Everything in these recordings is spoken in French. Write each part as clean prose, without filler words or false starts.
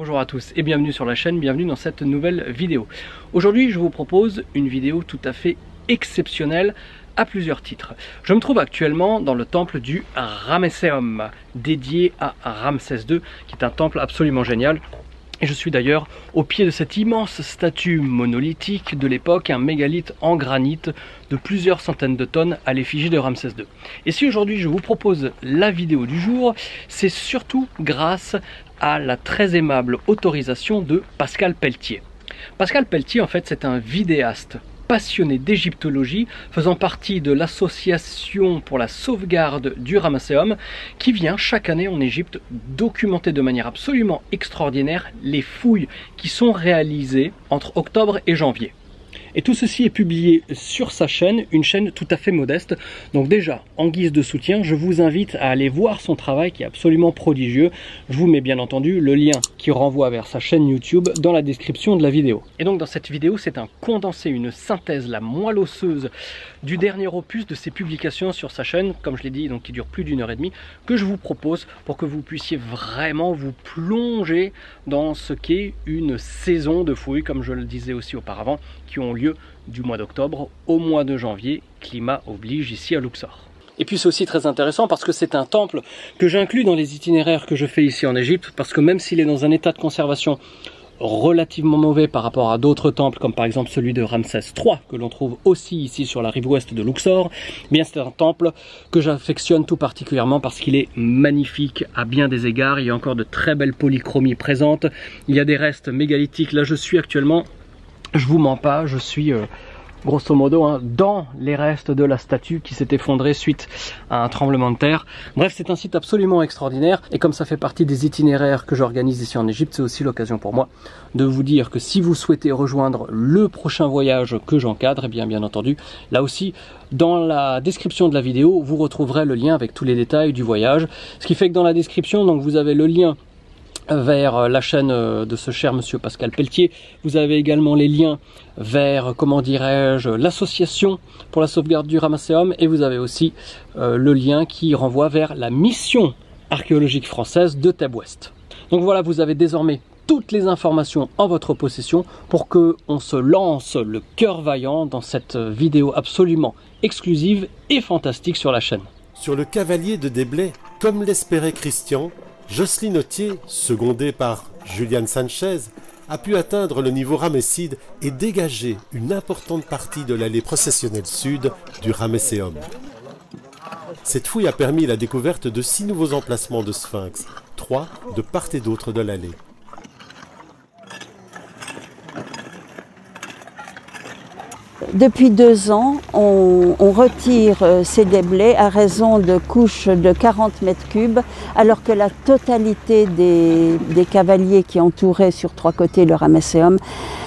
Bonjour à tous et bienvenue sur la chaîne, bienvenue dans cette nouvelle vidéo. Aujourd'hui je vous propose une vidéo tout à fait exceptionnelle à plusieurs titres. Je me trouve actuellement dans le temple du Ramesséum, dédié à Ramsès II, qui est un temple absolument génial. Et je suis d'ailleurs au pied de cette immense statue monolithique de l'époque, un mégalithe en granit de plusieurs centaines de tonnes à l'effigie de Ramsès II. Et si aujourd'hui je vous propose la vidéo du jour, c'est surtout grâce à la très aimable autorisation de Pascal Pelletier. Pascal Pelletier, en fait, c'est un vidéaste passionné d'égyptologie, faisant partie de l'association pour la sauvegarde du Ramesséum, qui vient chaque année en Égypte documenter de manière absolument extraordinaire les fouilles qui sont réalisées entre octobre et janvier. Et tout ceci est publié sur sa chaîne, une chaîne tout à fait modeste. Donc déjà, en guise de soutien, je vous invite à aller voir son travail qui est absolument prodigieux. Je vous mets bien entendu le lien qui renvoie vers sa chaîne YouTube dans la description de la vidéo. Et donc dans cette vidéo, c'est un condensé, une synthèse, la moelle osseuse du dernier opus de ses publications sur sa chaîne, comme je l'ai dit, donc qui dure plus d'1 heure et demie, que je vous propose pour que vous puissiez vraiment vous plonger dans ce qu'est une saison de fouilles, comme je le disais aussi auparavant, qui ont lieu du mois d'octobre au mois de janvier, climat oblige ici à Luxor. Et puis c'est aussi très intéressant parce que c'est un temple que j'inclus dans les itinéraires que je fais ici en Égypte, parce que même s'il est dans un état de conservation relativement mauvais par rapport à d'autres temples, comme par exemple celui de Ramsès III, que l'on trouve aussi ici sur la rive ouest de Luxor, eh bien c'est un temple que j'affectionne tout particulièrement parce qu'il est magnifique à bien des égards. Il y a encore de très belles polychromies présentes, il y a des restes mégalithiques. Là je suis actuellement, je vous mens pas, je suis grosso modo dans les restes de la statue qui s'est effondrée suite à un tremblement de terre. Bref, c'est un site absolument extraordinaire, et comme ça fait partie des itinéraires que j'organise ici en Égypte, c'est aussi l'occasion pour moi de vous dire que si vous souhaitez rejoindre le prochain voyage que j'encadre, eh bien entendu, là aussi, dans la description de la vidéo, vous retrouverez le lien avec tous les détails du voyage. Ce qui fait que dans la description, donc, vous avez le lien vers la chaîne de ce cher monsieur Pascal Pelletier. Vous avez également les liens vers, comment dirais-je, l'association pour la sauvegarde du Ramesséum, et vous avez aussi le lien qui renvoie vers la mission archéologique française de Thèbes Ouest. Donc voilà, vous avez désormais toutes les informations en votre possession pour que on se lance le cœur vaillant dans cette vidéo absolument exclusive et fantastique sur la chaîne. Sur le cavalier de Déblais, comme l'espérait Christian, Jocelyne Authier, secondée par Julian Sanchez, a pu atteindre le niveau ramesside et dégager une importante partie de l'allée processionnelle sud du Ramesséum. Cette fouille a permis la découverte de 6 nouveaux emplacements de sphinx, 3 de part et d'autre de l'allée. Depuis 2 ans, on retire ces déblais à raison de couches de 40 mètres cubes, alors que la totalité des cavaliers qui entouraient sur 3 côtés le Ramesséum,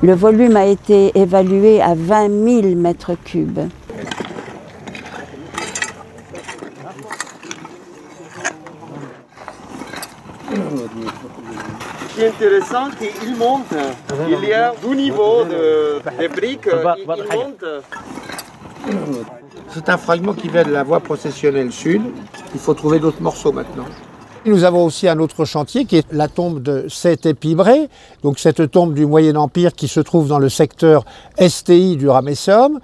le volume a été évalué à 20 000 mètres cubes. Ce qui est intéressant, c'est qu'il monte. Il y a 2 niveaux de briques. Il monte. C'est un fragment qui vient de la voie processionnelle sud. Il faut trouver d'autres morceaux maintenant. Nous avons aussi un autre chantier qui est la tombe de Seth-Epibré, donc cette tombe du Moyen Empire qui se trouve dans le secteur STI du Ramesséum.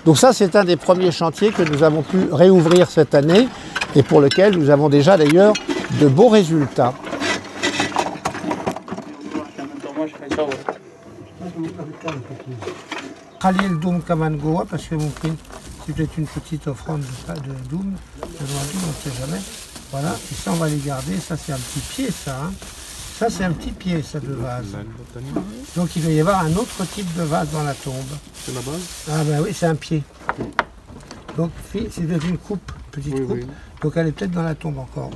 Donc ça, c'est un des premiers chantiers que nous avons pu réouvrir cette année et pour lequel nous avons déjà d'ailleurs de beaux résultats. Khalil Doum Kamangoa, parce que mon prix, c'est peut-être une petite offrande de Doum, on ne sait jamais. Voilà, et ça on va les garder, ça c'est un petit pied ça. Ça c'est un petit pied ça de vase. Donc il doit y avoir un autre type de vase dans la tombe. C'est la base? Ah ben oui, c'est un pied. Donc c'est peut-être une coupe, petite coupe. Oui. Donc elle est peut-être dans la tombe encore.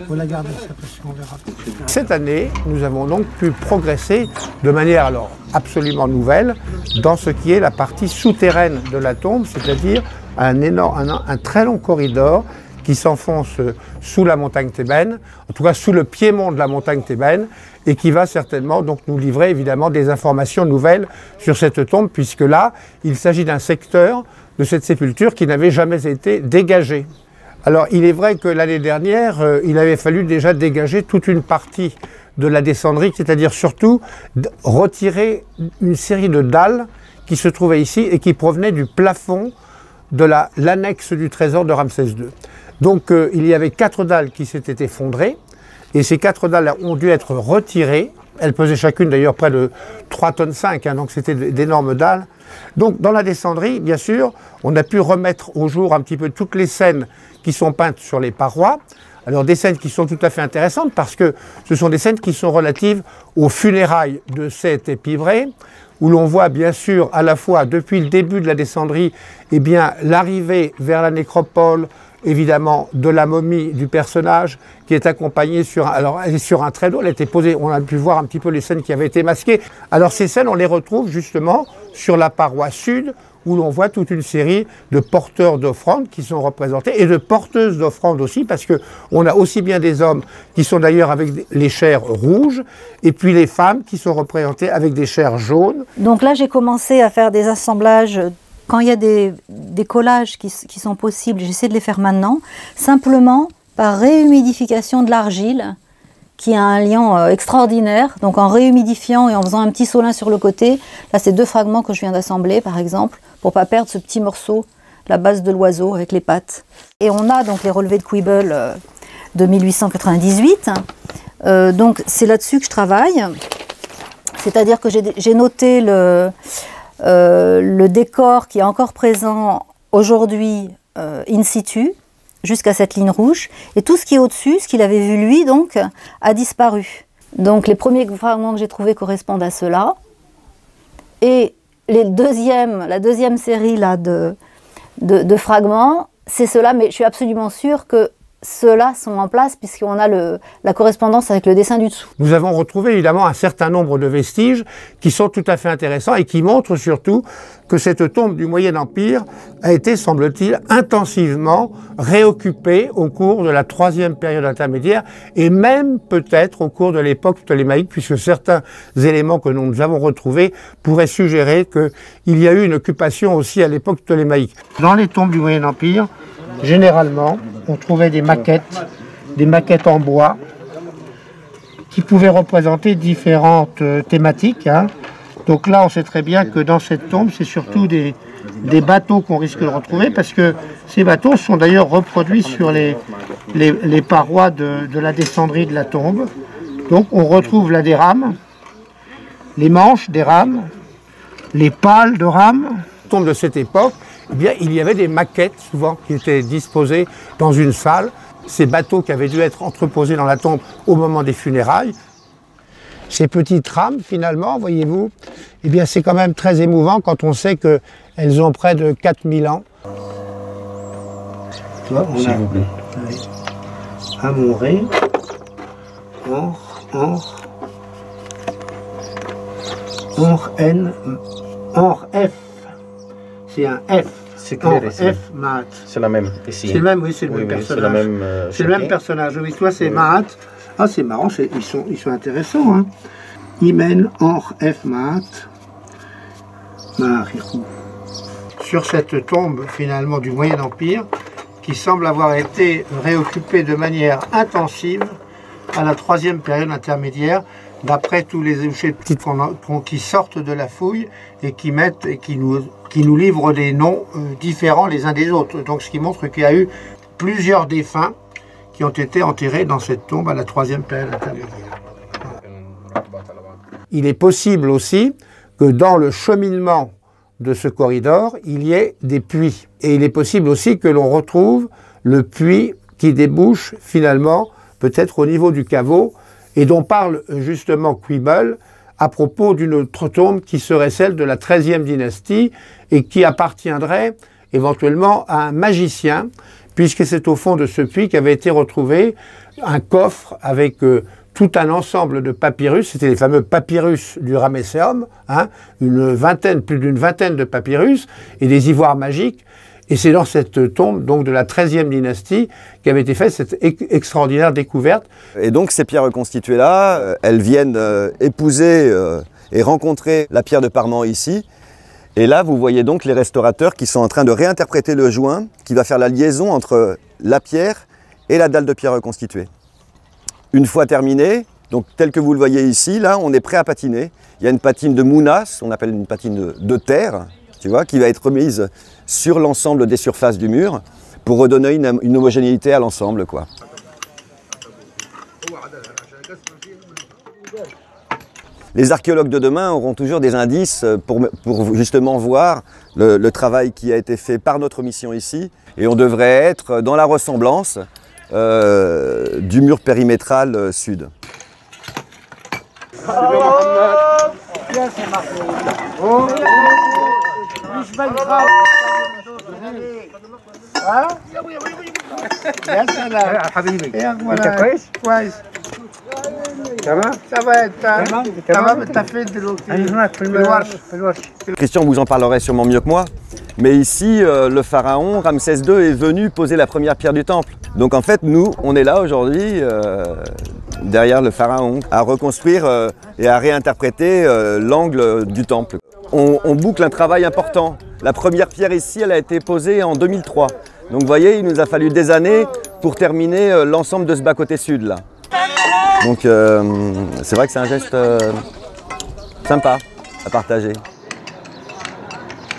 On la garder ça parce qu'on verra. Cette année, nous avons donc pu progresser de manière alors absolument nouvelle dans ce qui est la partie souterraine de la tombe, c'est-à-dire un très long corridor qui s'enfonce sous la montagne thébaine, en tout cas sous le piémont de la montagne thébaine, et qui va certainement donc nous livrer évidemment des informations nouvelles sur cette tombe, puisque là, il s'agit d'un secteur de cette sépulture qui n'avait jamais été dégagé. Alors, il est vrai que l'année dernière, il avait fallu déjà dégager toute une partie de la descendrie, c'est-à-dire surtout retirer une série de dalles qui se trouvaient ici et qui provenaient du plafond de l'annexe du trésor de Ramsès II. Donc, il y avait 4 dalles qui s'étaient effondrées, et ces 4 dalles ont dû être retirées. Elles pesaient chacune d'ailleurs près de 3,5 tonnes, donc c'était d'énormes dalles. Donc, dans la descendrie, bien sûr, on a pu remettre au jour un petit peu toutes les scènes qui sont peintes sur les parois. Alors des scènes qui sont tout à fait intéressantes parce que ce sont des scènes qui sont relatives aux funérailles de Seth Épibré, où l'on voit bien sûr à la fois depuis le début de la descendrie, eh bien l'arrivée vers la nécropole, évidemment de la momie du personnage qui est accompagnée sur un traîneau. Elle a été posée, on a pu voir un petit peu les scènes qui avaient été masquées. Alors ces scènes, on les retrouve justement sur la paroi sud, où l'on voit toute une série de porteurs d'offrandes qui sont représentés, et de porteuses d'offrandes aussi, parce qu'on a aussi bien des hommes qui sont d'ailleurs avec les chairs rouges, et puis les femmes qui sont représentées avec des chairs jaunes. Donc là, j'ai commencé à faire des assemblages. Quand il y a des collages qui sont possibles, j'essaie de les faire maintenant, simplement par réhumidification de l'argile, qui a un liant extraordinaire. Donc en réhumidifiant et en faisant un petit solin sur le côté, là c'est 2 fragments que je viens d'assembler par exemple, pour ne pas perdre ce petit morceau, la base de l'oiseau avec les pattes. Et on a donc les relevés de Quibble de 1898, donc c'est là-dessus que je travaille, c'est-à-dire que j'ai noté le décor qui est encore présent aujourd'hui in situ, jusqu'à cette ligne rouge, et tout ce qui est au-dessus, ce qu'il avait vu lui, donc, a disparu. Donc les premiers fragments que j'ai trouvés correspondent à cela, et la deuxième série là, de fragments, c'est cela, mais je suis absolument sûre que ceux-là sont en place puisqu'on a la correspondance avec le dessin du dessous. Nous avons retrouvé évidemment un certain nombre de vestiges qui sont tout à fait intéressants et qui montrent surtout que cette tombe du Moyen Empire a été, semble-t-il, intensivement réoccupée au cours de la 3e période intermédiaire et même peut-être au cours de l'époque ptolémaïque, puisque certains éléments que nous avons retrouvés pourraient suggérer qu'il y a eu une occupation aussi à l'époque ptolémaïque. Dans les tombes du Moyen Empire, généralement, on trouvait des maquettes en bois qui pouvaient représenter différentes thématiques. Donc là, on sait très bien que dans cette tombe, c'est surtout des bateaux qu'on risque de retrouver, parce que ces bateaux sont d'ailleurs reproduits sur les parois de la descendrie de la tombe. Donc on retrouve là des rames, les manches des rames, les pales de rames. Tombe de cette époque, eh bien, il y avait des maquettes souvent qui étaient disposées dans une salle. Ces bateaux qui avaient dû être entreposés dans la tombe au moment des funérailles. Ces petites rames, finalement, voyez-vous, eh bien, c'est quand même très émouvant quand on sait qu'elles ont près de 4000 ans. Toi, on a Amoré, N, F. C'est un F. C'est clair ici. F, Maat. C'est la même ici. C'est le même, oui, c'est le même personnage. C'est le même personnage. Oui, toi, c'est Maat. Ah, c'est marrant, ils sont intéressants. Hein. Imen, Or, F, Maat, Maharikou. Sur cette tombe, finalement, du Moyen Empire, qui semble avoir été réoccupée de manière intensive à la 3e période intermédiaire, d'après tous les objets qui sortent de la fouille et qui nous livrent des noms différents les uns des autres. Donc ce qui montre qu'il y a eu plusieurs défunts qui ont été enterrés dans cette tombe à la 3e période intermédiaire. Il est possible aussi que dans le cheminement de ce corridor, il y ait des puits. Et il est possible aussi que l'on retrouve le puits qui débouche finalement peut-être au niveau du caveau, et dont parle justement Quibble à propos d'une autre tombe qui serait celle de la 13e dynastie et qui appartiendrait éventuellement à un magicien, puisque c'est au fond de ce puits qu'avait été retrouvé un coffre avec tout un ensemble de papyrus, c'était les fameux papyrus du Ramesséum, hein, plus d'une vingtaine de papyrus et des ivoires magiques. Et c'est dans cette tombe donc de la XIIIe dynastie qu'avait été faite cette extraordinaire découverte. Et donc ces pierres reconstituées-là, elles viennent épouser et rencontrer la pierre de Parement ici. Et là, vous voyez donc les restaurateurs qui sont en train de réinterpréter le joint qui va faire la liaison entre la pierre et la dalle de pierre reconstituée. Une fois terminé, donc tel que vous le voyez ici, là, on est prêt à patiner. Il y a une patine de mounas, on appelle une patine de terre, tu vois, qui va être remise sur l'ensemble des surfaces du mur pour redonner une homogénéité à l'ensemble, quoi. Les archéologues de demain auront toujours des indices pour justement voir le travail qui a été fait par notre mission ici. Et on devrait être dans la ressemblance du mur périmétral sud. Christian vous en parlerait sûrement mieux que moi, mais ici le pharaon Ramsès II est venu poser la première pierre du temple. Donc en fait nous on est là aujourd'hui derrière le pharaon à reconstruire et à réinterpréter l'angle du temple. On boucle un travail important. La première pierre ici elle a été posée en 2003. Donc vous voyez il nous a fallu des années pour terminer l'ensemble de ce bas-côté sud là. Donc c'est vrai que c'est un geste sympa à partager.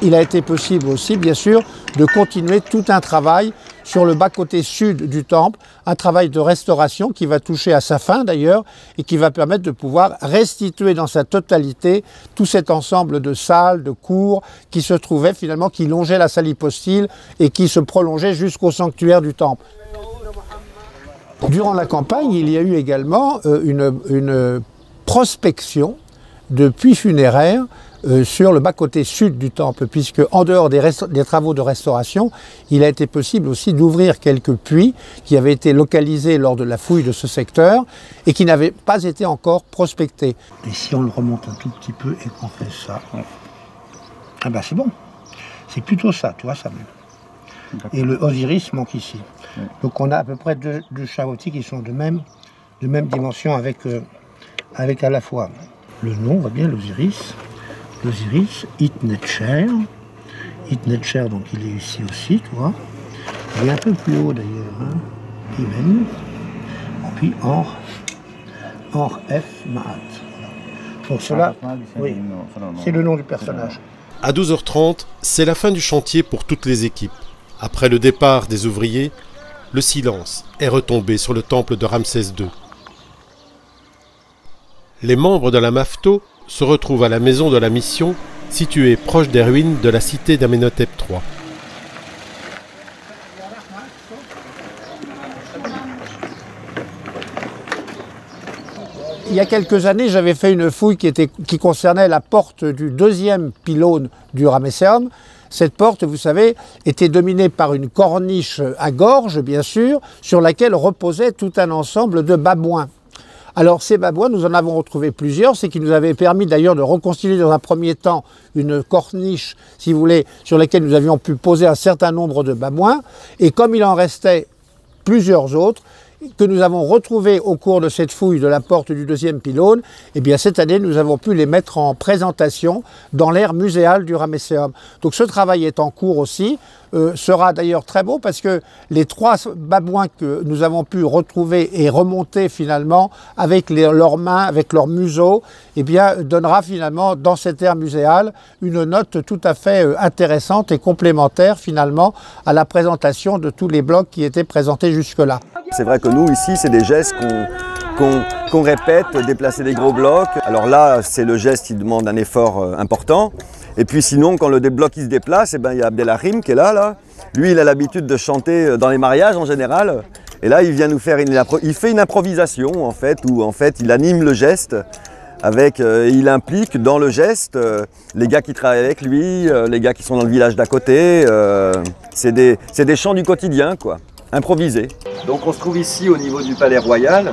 Il a été possible aussi, bien sûr, de continuer tout un travail sur le bas-côté sud du temple, un travail de restauration qui va toucher à sa fin d'ailleurs et qui va permettre de pouvoir restituer dans sa totalité tout cet ensemble de salles, de cours qui se trouvaient finalement, qui longeaient la salle hypostyle et qui se prolongeaient jusqu'au sanctuaire du temple. Durant la campagne, il y a eu également une prospection de puits funéraires sur le bas-côté sud du temple, puisque en dehors des travaux de restauration, il a été possible aussi d'ouvrir quelques puits qui avaient été localisés lors de la fouille de ce secteur et qui n'avaient pas été encore prospectés. Et si on le remonte un tout petit peu et qu'on fait ça, ah ben c'est bon, c'est plutôt ça, tu vois ça même. Et le Osiris manque ici. Donc on a à peu près deux charotis qui sont de même dimension avec à la fois le nom, on voit bien l'Osiris, Itnetcher. Itnetcher, donc il est ici aussi, tu vois. Il est un peu plus haut d'ailleurs, hein. Imen. Et puis Or F. Maat. Pour cela, oui, c'est le nom du personnage. À 12h30, c'est la fin du chantier pour toutes les équipes. Après le départ des ouvriers, le silence est retombé sur le temple de Ramsès II. Les membres de la MAFTO se retrouvent à la maison de la mission, située proche des ruines de la cité d'Amenhotep III. Il y a quelques années, j'avais fait une fouille qui concernait la porte du deuxième pylône du Ramesséum. Cette porte, vous savez, était dominée par une corniche à gorge, bien sûr, sur laquelle reposait tout un ensemble de babouins. Alors ces babouins, nous en avons retrouvé plusieurs, c'est qui nous avait permis d'ailleurs de reconstituer dans un premier temps une corniche, si vous voulez, sur laquelle nous avions pu poser un certain nombre de babouins. Et comme il en restait plusieurs autres, que nous avons retrouvés au cours de cette fouille de la porte du deuxième pylône, eh bien cette année nous avons pu les mettre en présentation dans l'aire muséale du Ramesséum. Donc ce travail est en cours aussi, sera d'ailleurs très beau parce que les 3 babouins que nous avons pu retrouver et remonter finalement avec leurs mains, avec leurs museaux, eh bien donnera finalement dans cette aire muséale une note tout à fait intéressante et complémentaire finalement à la présentation de tous les blocs qui étaient présentés jusque-là. C'est vrai que nous, ici, c'est des gestes qu'on répète, déplacer des gros blocs. Alors là, c'est le geste qui demande un effort important. Et puis sinon, quand le bloc il se déplace, eh ben, il y a Abdelrahim qui est là. Lui, il a l'habitude de chanter dans les mariages en général. Et là, il vient nous faire il fait une improvisation, en fait, où en fait, il anime le geste. Il implique dans le geste les gars qui travaillent avec lui, les gars qui sont dans le village d'à côté. C'est des chants du quotidien, quoi. Improvisé. Donc on se trouve ici au niveau du Palais Royal.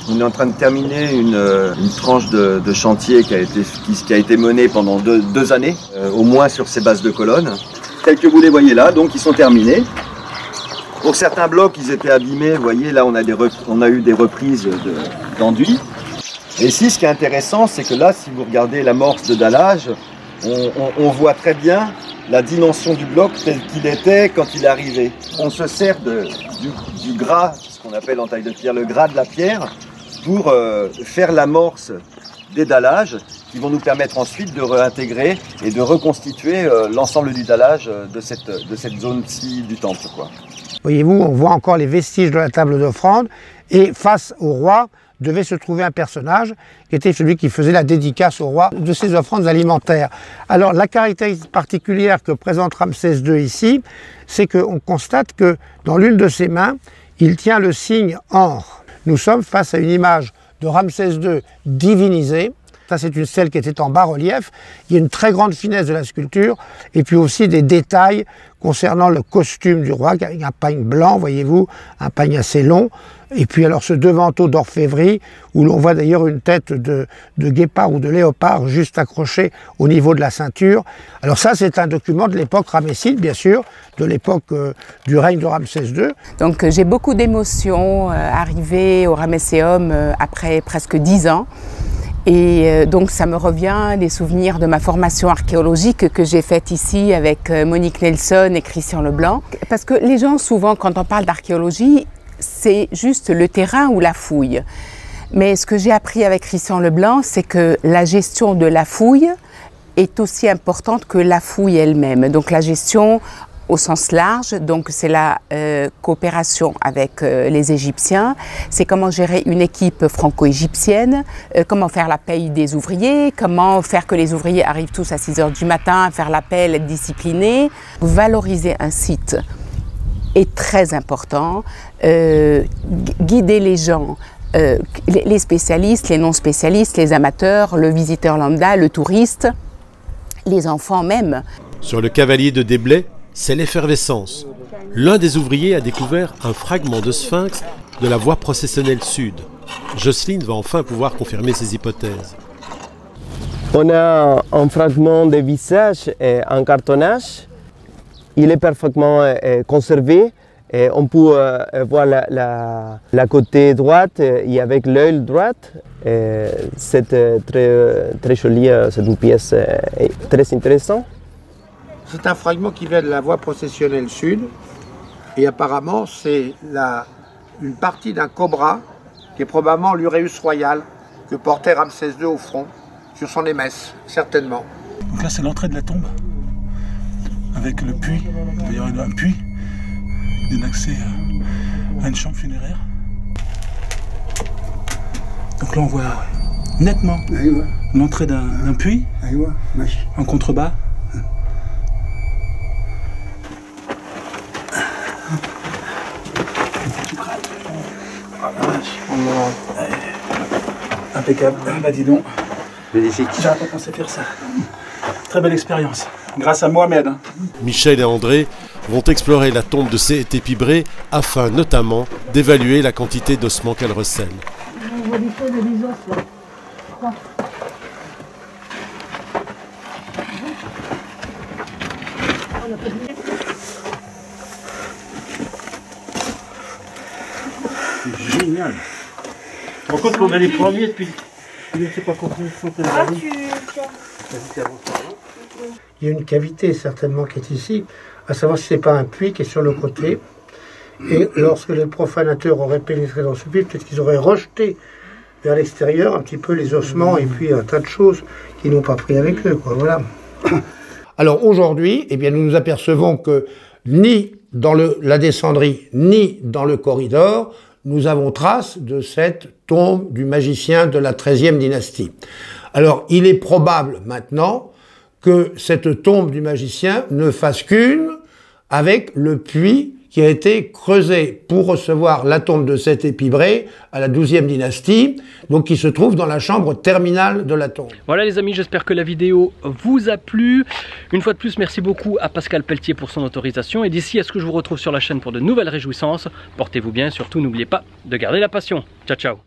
On est en train de terminer une tranche de chantier qui a été menée pendant deux années, au moins sur ces bases de colonnes. tels que vous les voyez là, donc ils sont terminés. Pour certains blocs, ils étaient abîmés, vous voyez, là on a eu des reprises d'enduit. Et ici, ce qui est intéressant, c'est que là, si vous regardez l'amorce de dallage, on voit très bien la dimension du bloc tel qu'il était quand il est arrivé. On se sert du gras, ce qu'on appelle en taille de pierre le gras de la pierre, pour faire l'amorce des dallages qui vont nous permettre ensuite de réintégrer et de reconstituer l'ensemble du dallage de cette zone-ci du temple, quoi. Voyez-vous, on voit encore les vestiges de la table d'offrande et face au roi devait se trouver un personnage qui était celui qui faisait la dédicace au roi de ses offrandes alimentaires. Alors la caractéristique particulière que présente Ramsès II ici, c'est qu'on constate que dans l'une de ses mains, il tient le signe or. Nous sommes face à une image de Ramsès II divinisé. Ça, c'est une stèle qui était en bas-relief. Il y a une très grande finesse de la sculpture et puis aussi des détails concernant le costume du roi, avec un pagne blanc, voyez-vous, un pagne assez long. Et puis alors ce devanteau d'orfèvrerie, où l'on voit d'ailleurs une tête de guépard ou de léopard juste accrochée au niveau de la ceinture. Alors ça, c'est un document de l'époque ramesside, bien sûr, de l'époque du règne de Ramsès II. Donc j'ai beaucoup d'émotions arrivées au Ramesséum après presque 10 ans. Et donc ça me revient des souvenirs de ma formation archéologique que j'ai faite ici avec Monique Nelson et Christian Leblanc. Parce que les gens, souvent, quand on parle d'archéologie, c'est juste le terrain ou la fouille. Mais ce que j'ai appris avec Christian Leblanc, c'est que la gestion de la fouille est aussi importante que la fouille elle-même. Donc la gestion au sens large, donc c'est la coopération avec les Égyptiens, c'est comment gérer une équipe franco-égyptienne, comment faire la paye des ouvriers, comment faire que les ouvriers arrivent tous à 6 h du matin, faire l'appel, être disciplinés. Valoriser un site est très important, guider les gens, les spécialistes, les non-spécialistes, les amateurs, le visiteur lambda, le touriste, les enfants même. Sur le cavalier de Déblais, c'est l'effervescence. L'un des ouvriers a découvert un fragment de sphinx de la voie processionnelle sud. Jocelyne va enfin pouvoir confirmer ses hypothèses. On a un fragment de visage en cartonnage. Il est parfaitement conservé. Et on peut voir la côté droite et avec l'œil droit. C'est très joli, c'est une pièce très intéressante. C'est un fragment qui vient de la voie processionnelle sud et apparemment c'est une partie d'un cobra qui est probablement l'uréus royal que portait Ramsès II au front sur son émesse, certainement. Donc là c'est l'entrée de la tombe avec le puits, il y aura un puits, un accès à une chambre funéraire. Donc là on voit nettement l'entrée d'un puits en contrebas. Impeccable, bah dis donc. Magnifique. J'aurais pas pensé faire ça. Très belle expérience, grâce à Mohamed. Michel et André vont explorer la tombe de Séhété-Pibré afin notamment d'évaluer la quantité d'ossements qu'elle recèle. On voit des choses de des os là. C'est génial. Par contre, on est les premiers depuis. Je ne sais pas combien de temps. Il y a une cavité certainement qui est ici, à savoir si ce n'est pas un puits qui est sur le côté. Et lorsque les profanateurs auraient pénétré dans ce puits, peut-être qu'ils auraient rejeté vers l'extérieur un petit peu les ossements et puis un tas de choses qu'ils n'ont pas pris avec eux, quoi, voilà. Alors aujourd'hui, eh bien, nous nous apercevons que ni dans la descendrie, ni dans le corridor, nous avons trace de cette tombe du magicien de la XIIIe dynastie. Alors, il est probable maintenant que cette tombe du magicien ne fasse qu'une avec le puits qui a été creusé pour recevoir la tombe de Séhété-Pibré à la XIIe dynastie, donc qui se trouve dans la chambre terminale de la tombe. Voilà les amis, j'espère que la vidéo vous a plu. Une fois de plus, merci beaucoup à Pascal Pelletier pour son autorisation. Et d'ici à ce que je vous retrouve sur la chaîne pour de nouvelles réjouissances, portez-vous bien et surtout n'oubliez pas de garder la passion. Ciao ciao.